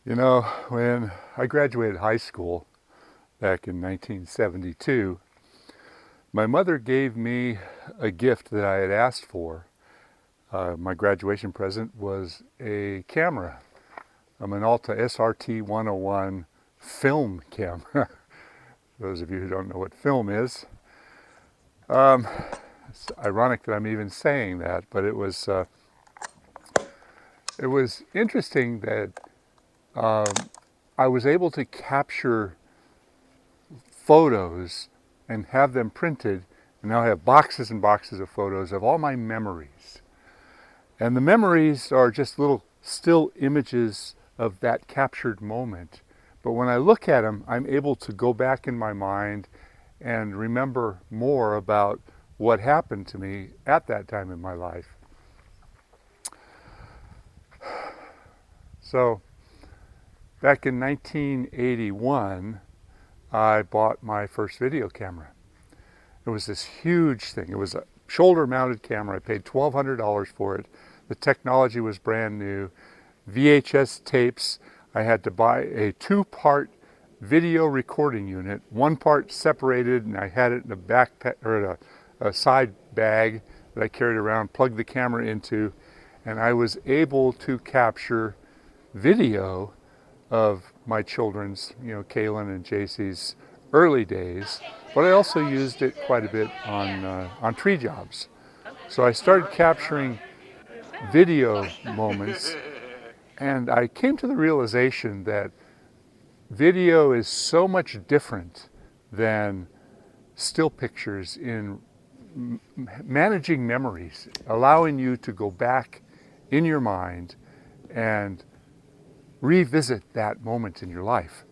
You know, when I graduated high school back in 1972, my mother gave me a gift that I had asked for. My graduation present was a camera, a Minolta SRT 101 film camera. Those of you who don't know what film is, it's ironic that I'm even saying that, but it was interesting that I was able to capture photos and have them printed, and now I have boxes and boxes of photos of all my memories. And the memories are just little still images of that captured moment. But when I look at them, I'm able to go back in my mind and remember more about what happened to me at that time in my life. So back in 1981, I bought my first video camera. It was this huge thing. It was a shoulder-mounted camera. I paid $1,200 for it. The technology was brand new. VHS tapes. I had to buy a two-part video recording unit, one part separated, and I had it in a backpack or a side bag that I carried around, plugged the camera into, and I was able to capture video of my children's, Kaylin and JC's early days, but I also used it quite a bit on tree jobs. So I started capturing video moments, and I came to the realization that video is so much different than still pictures in managing memories, allowing you to go back in your mind and revisit that moment in your life.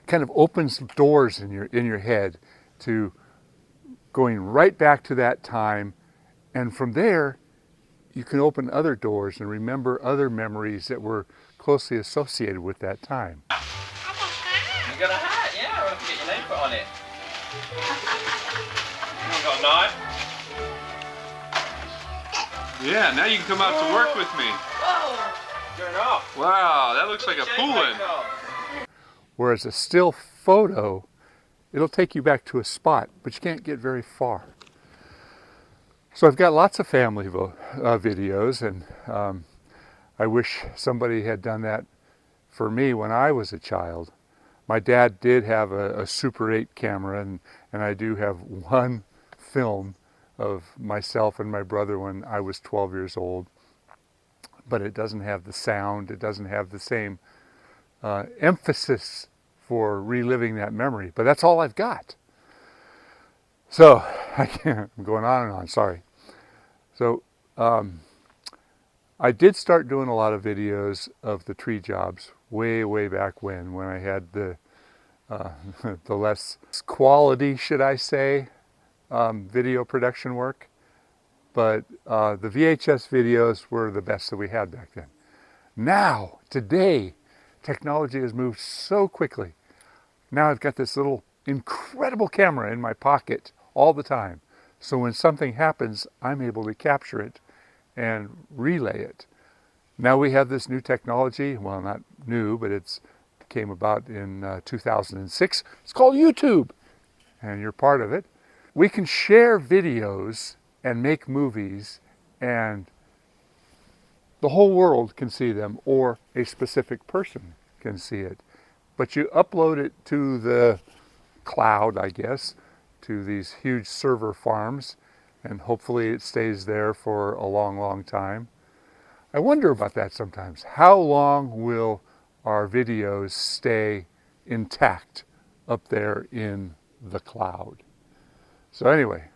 Kind of opens doors in your head to going right back to that time, and from there you can open other doors and remember other memories that were closely associated with that time. You got a hat, yeah, we'll have to get your name put on it. You got a knife? Yeah, now you can come out to work with me. Whoa! Going off. Wow, that looks like a poolin'. Whereas a still photo, it'll take you back to a spot, but you can't get very far. So I've got lots of family videos, and I wish somebody had done that for me when I was a child. My dad did have a Super 8 camera, and I do have one film of myself and my brother when I was 12 years old. But it doesn't have the sound, it doesn't have the same emphasis for reliving that memory. But that's all I've got. So, I'm going on and on, sorry. So, I did start doing a lot of videos of the tree jobs way back when I had the less quality, should I say, video production work. But the VHS videos were the best that we had back then. Now, today, technology has moved so quickly. Now I've got this little incredible camera in my pocket all the time. So when something happens, I'm able to capture it and relay it. Now we have this new technology, well, not new, but it came about in 2006. It's called YouTube, and you're part of it. We can share videos and make movies, and the whole world can see them, or a specific person can see it. But you upload it to the cloud, I guess, to these huge server farms, and hopefully it stays there for a long time. I wonder about that sometimes. How long will our videos stay intact up there in the cloud? So anyway,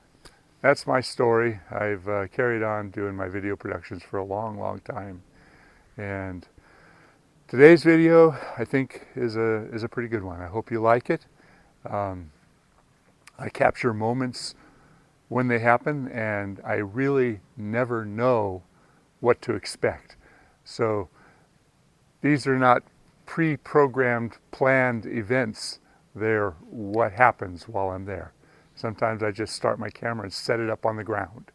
that's my story. I've carried on doing my video productions for a long time. And today's video, I think, is a pretty good one. I hope you like it. I capture moments when they happen, and I really never know what to expect. So these are not pre-programmed, planned events. They're what happens while I'm there. Sometimes I just start my camera and set it up on the ground.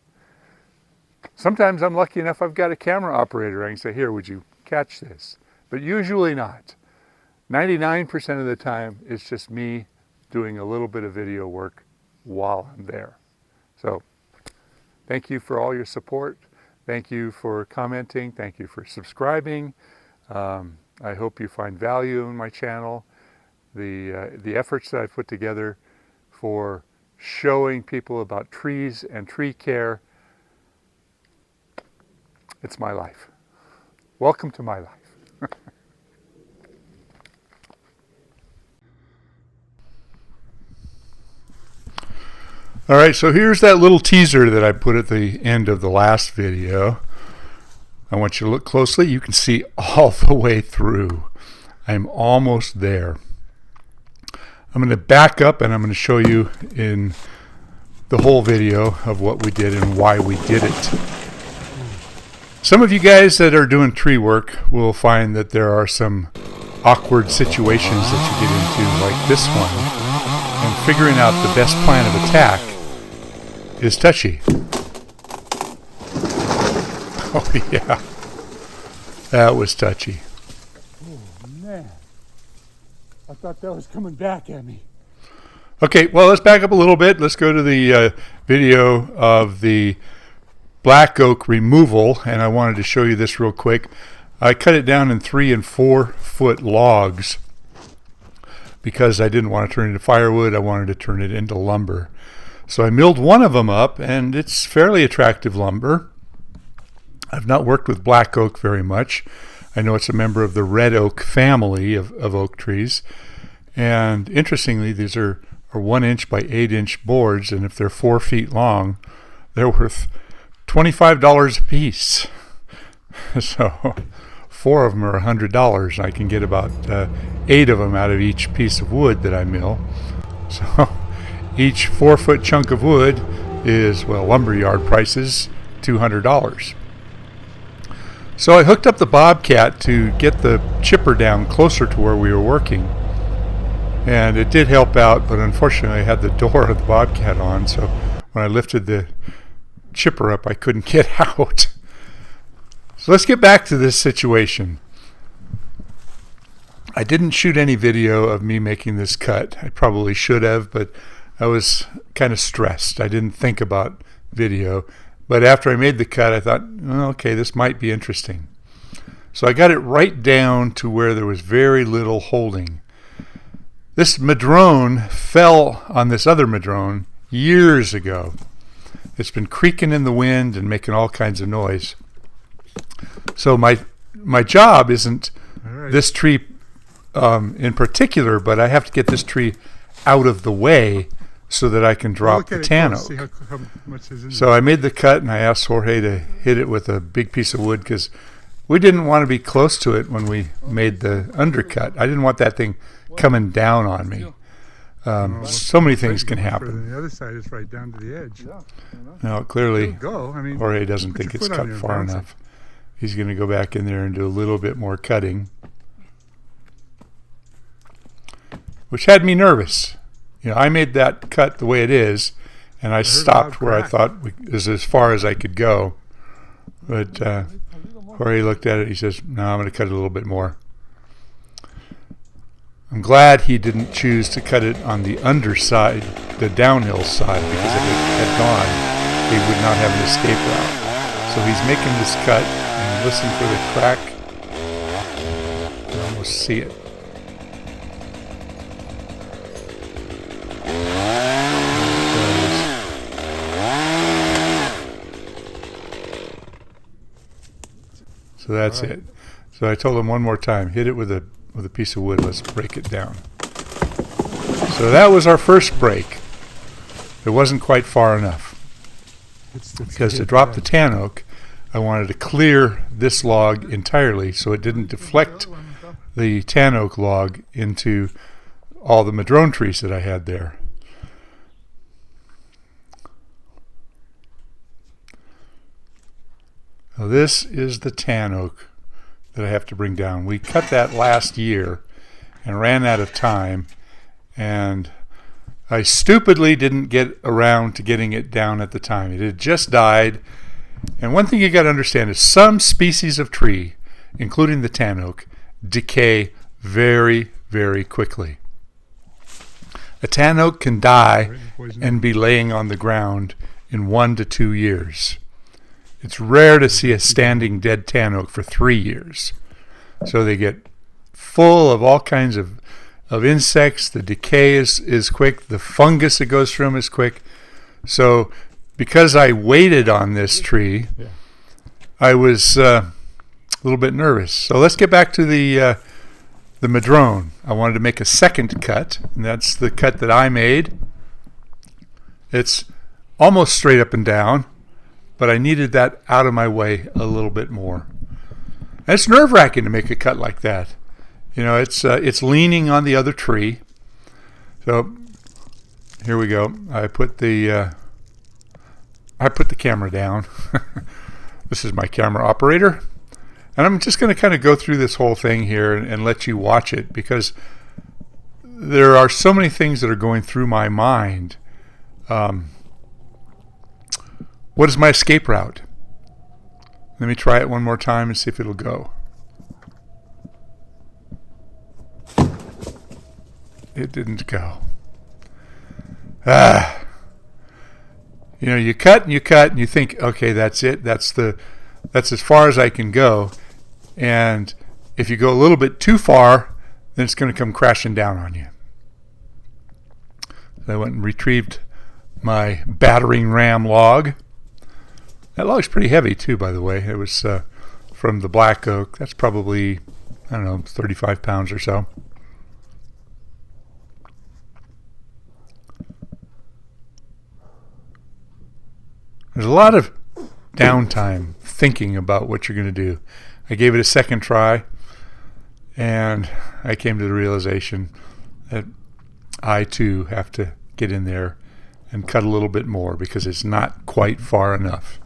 Sometimes I'm lucky enough I've got a camera operator. I can say, here, would you catch this? but usually not. 99% of the time, it's just me doing a little bit of video work while I'm there. So thank you for all your support. Thank you for commenting. Thank you for subscribing. I hope you find value in my channel. The efforts that I put together for showing people about trees and tree care, it's my life. Welcome to my life. All right, so here's that little teaser that I put at the end of the last video. I want you to look closely. You can see all the way through. I'm almost there. I'm going to back up and I'm going to show you in the whole video of what we did and why we did it. Some of you guys that are doing tree work will find that there are some awkward situations that you get into, like this one. And figuring out the best plan of attack is touchy. Oh yeah, that was touchy. Oh man, I thought that was coming back at me. Okay, well, let's back up a little bit. Let's go to the video of the black oak removal, and I wanted to show you this real quick. I cut it down in 3 and 4 foot logs because I didn't want to turn it into firewood. I wanted to turn it into lumber. So I milled one of them up, and it's fairly attractive lumber. I've not worked with black oak very much. I know it's a member of the red oak family of oak trees. And interestingly, these are 1 inch by 8 inch boards, and if they're 4 feet long, they're worth $25 a piece. So 4 of them are $100. I can get about 8 of them out of each piece of wood that I mill. So each 4 foot chunk of wood is, well, lumberyard prices, $200. So I hooked up the Bobcat to get the chipper down closer to where we were working. And it did help out, but unfortunately I had the door of the Bobcat on, so when I lifted the chipper up, I couldn't get out. So let's get back to this situation. I didn't shoot any video of me making this cut. I probably should have, but I was kind of stressed. I didn't think about video. But after I made the cut, I thought, oh, okay, this might be interesting. So I got it right down to where there was very little holding. This madrone fell on this other madrone years ago. It's been creaking in the wind and making all kinds of noise. So my job isn't this tree in particular, but I have to get this tree out of the way so that I can drop the tan oak. How much is in so there. I made the cut, and I asked Jorge to hit it with a big piece of wood because we didn't want to be close to it when we made the undercut. I didn't want that thing coming down on me. So many things can happen. The other side is right down to the edge. Now, clearly, Jorge doesn't think it's cut far enough. He's going to go back in there and do a little bit more cutting, which had me nervous. You know, I made that cut the way it is, and I stopped where I thought is as far as I could go. But Jorge looked at it. He says, "No, I'm going to cut it a little bit more." I'm glad he didn't choose to cut it on the underside, the downhill side, because if it had gone, he would not have an escape route. So he's making this cut, and listen for the crack. You can almost see it. So that's it. So I told him one more time, hit it with a piece of wood. Let's break it down. So that was our first break. It wasn't quite far enough. Because to drop the tan oak, I wanted to clear this log entirely so it didn't deflect the tan oak log into all the madrone trees that I had there. Now this is the tan oak that I have to bring down. We cut that last year and ran out of time, and I stupidly didn't get around to getting it down at the time. It had just died. And one thing you got to understand is some species of tree, including the tan oak, decay very, very quickly. A tan oak can die and be laying on the ground in 1 to 2 years. It's rare to see a standing dead tan oak for 3 years. So they get full of all kinds of insects. The decay is quick. The fungus that goes through them is quick. So because I waited on this tree, I was a little bit nervous. So let's get back to the madrone. I wanted to make a second cut, and that's the cut that I made. It's almost straight up and down, but I needed that out of my way a little bit more. And it's nerve-wracking to make a cut like that. You know, it's leaning on the other tree. So here we go. I put the camera down. This is my camera operator. And I'm just going to kind of go through this whole thing here and let you watch it, because there are so many things that are going through my mind. What is my escape route? Let me try it one more time and see if it'll go. It didn't go. You know, you cut and you think, okay, that's it. That's as far as I can go. And if you go a little bit too far, then it's going to come crashing down on you. So I went and retrieved my battering ram log. That log's pretty heavy too, by the way. It was from the black oak. That's probably, I don't know, 35 pounds or so. There's a lot of downtime thinking about what you're going to do. I gave it a second try, and I came to the realization that I too have to get in there and cut a little bit more, because it's not quite far enough.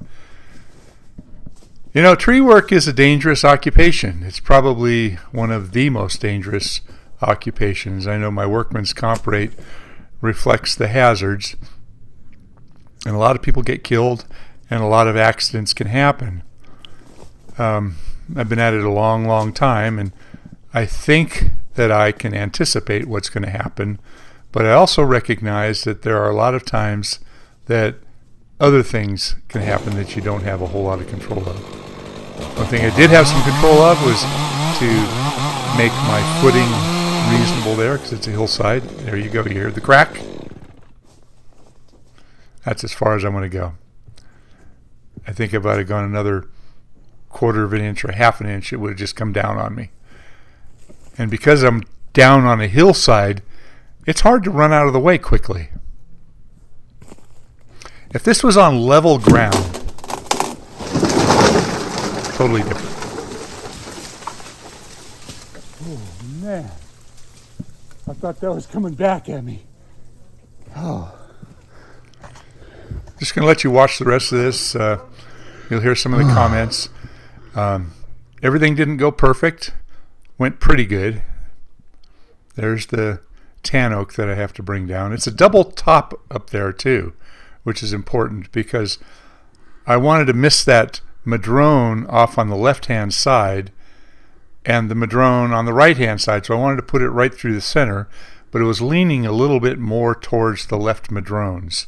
You know, tree work is a dangerous occupation. It's probably one of the most dangerous occupations. I know my workman's comp rate reflects the hazards, and a lot of people get killed, and a lot of accidents can happen. I've been at it a long, long time, and I think that I can anticipate what's going to happen, but I also recognize that there are a lot of times that other things can happen that you don't have a whole lot of control of. One thing I did have some control of was to make my footing reasonable there, because it's a hillside. There you go, you hear the crack. That's as far as I'm going to go. I think if I'd have gone another 1/4 of an inch or 1/2 an inch, it would have just come down on me. And because I'm down on a hillside, it's hard to run out of the way quickly. If this was on level ground, totally different. Oh, man. I thought that was coming back at me. Oh. Just going to let you watch the rest of this. You'll hear some of the comments. Everything didn't go perfect. Went pretty good. There's the tan oak that I have to bring down. It's a double top up there too, which is important, because I wanted to miss that madrone off on the left-hand side and the madrone on the right-hand side. So I wanted to put it right through the center, but it was leaning a little bit more towards the left madrones.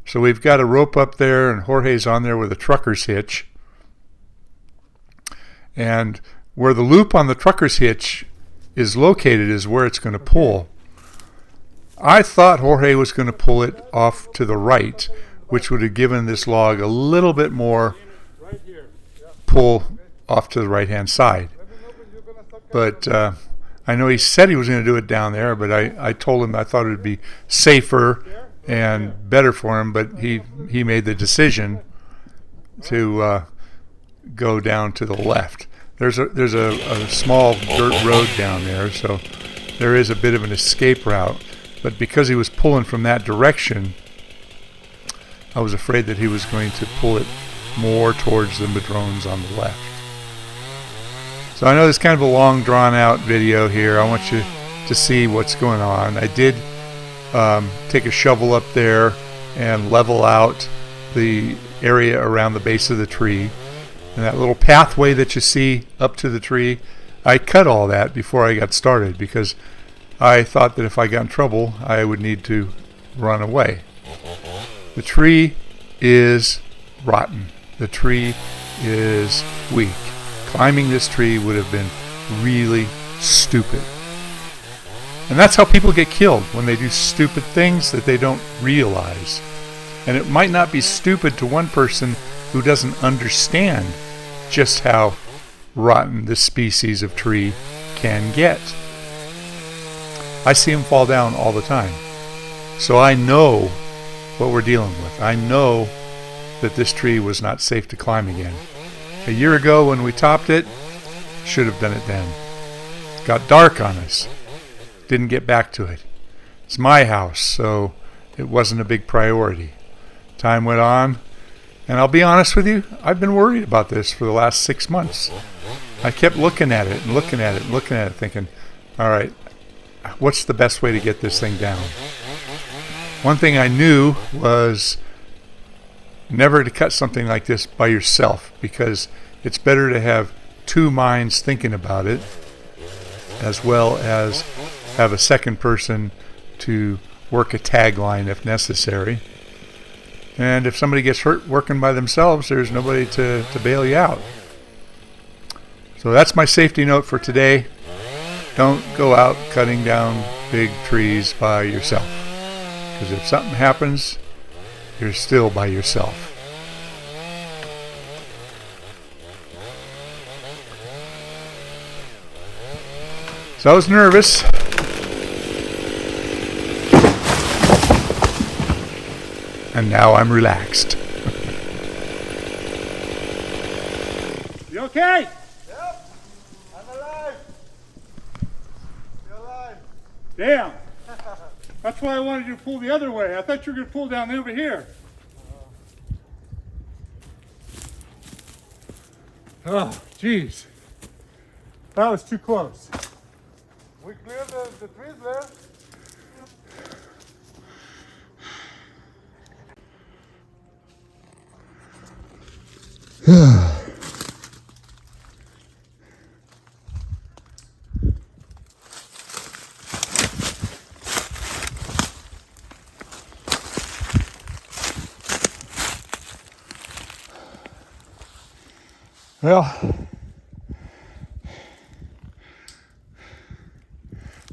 So we've got a rope up there, and Jorge's on there with a trucker's hitch. And where the loop on the trucker's hitch is located is where it's going to pull. I thought Jorge was going to pull it off to the right, which would have given this log a little bit more pull off to the right-hand side. But I know he said he was going to do it down there, but I told him I thought it would be safer and better for him, but he made the decision to go down to the left. There's a small dirt road down there, so there is a bit of an escape route. But because he was pulling from that direction, I was afraid that he was going to pull it more towards the madrones on the left. So I know this is kind of a long, drawn-out video here. I want you to see what's going on. I did take a shovel up there and level out the area around the base of the tree. And that little pathway that you see up to the tree, I cut all that before I got started because I thought that if I got in trouble, I would need to run away. The tree is rotten. The tree is weak. Climbing this tree would have been really stupid. And that's how people get killed, when they do stupid things that they don't realize. And it might not be stupid to one person who doesn't understand just how rotten this species of tree can get. I see them fall down all the time. So I know what we're dealing with. I know that this tree was not safe to climb again. A year ago when we topped it, should have done it then. Got dark on us. Didn't get back to it. It's my house, so it wasn't a big priority. Time went on, and I'll be honest with you, I've been worried about this for the last 6 months. I kept looking at it and looking at it and looking at it, thinking, all right, what's the best way to get this thing down? One thing I knew was never to cut something like this by yourself, because it's better to have two minds thinking about it, as well as have a second person to work a tagline if necessary. And if somebody gets hurt working by themselves, there's nobody to bail you out. So that's my safety note for today. Don't go out cutting down big trees by yourself, because if something happens, you're still by yourself. So I was nervous. And now I'm relaxed. You okay? Yep, I'm alive. You're alive. Damn. That's why I wanted you to pull the other way. I thought you were going to pull down over here. Oh, jeez. That was too close. We cleared the trees there. Well,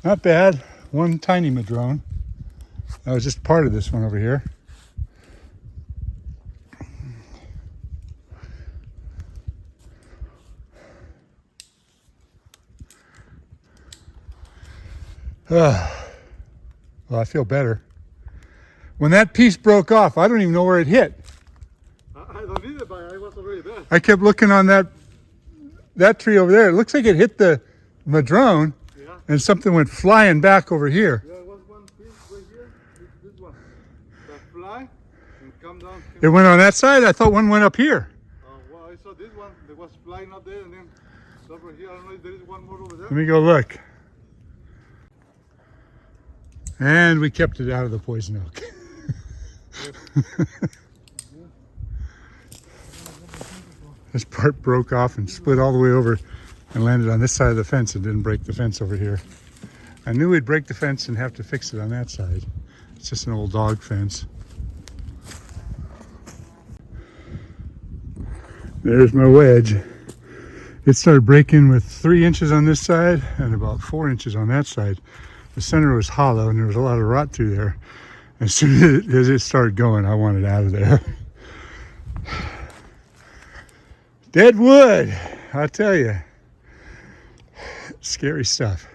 not bad. One tiny madrone. That was just part of this one over here. Well, I feel better. When that piece broke off, I don't even know where it hit. I don't need it, but I was already there. I kept looking on that tree over there. It looks like it hit the madrone, Yeah. and something went flying back over here. There was one piece right here. This one. That fly and come down. It went on that side. I thought one went up here. Well, I saw this one. That was flying up there, and then it's over here. I don't know if there is one more over there. Let me go look. And we kept it out of the poison oak. This part broke off and split all the way over and landed on this side of the fence and didn't break the fence over here. I knew we'd break the fence and have to fix it on that side. It's just an old dog fence. There's my wedge. It started breaking with 3 inches on this side and about 4 inches on that side. The center was hollow and there was a lot of rot through there. As soon as it started going, I wanted out of there. Dead wood, I tell you. Scary stuff.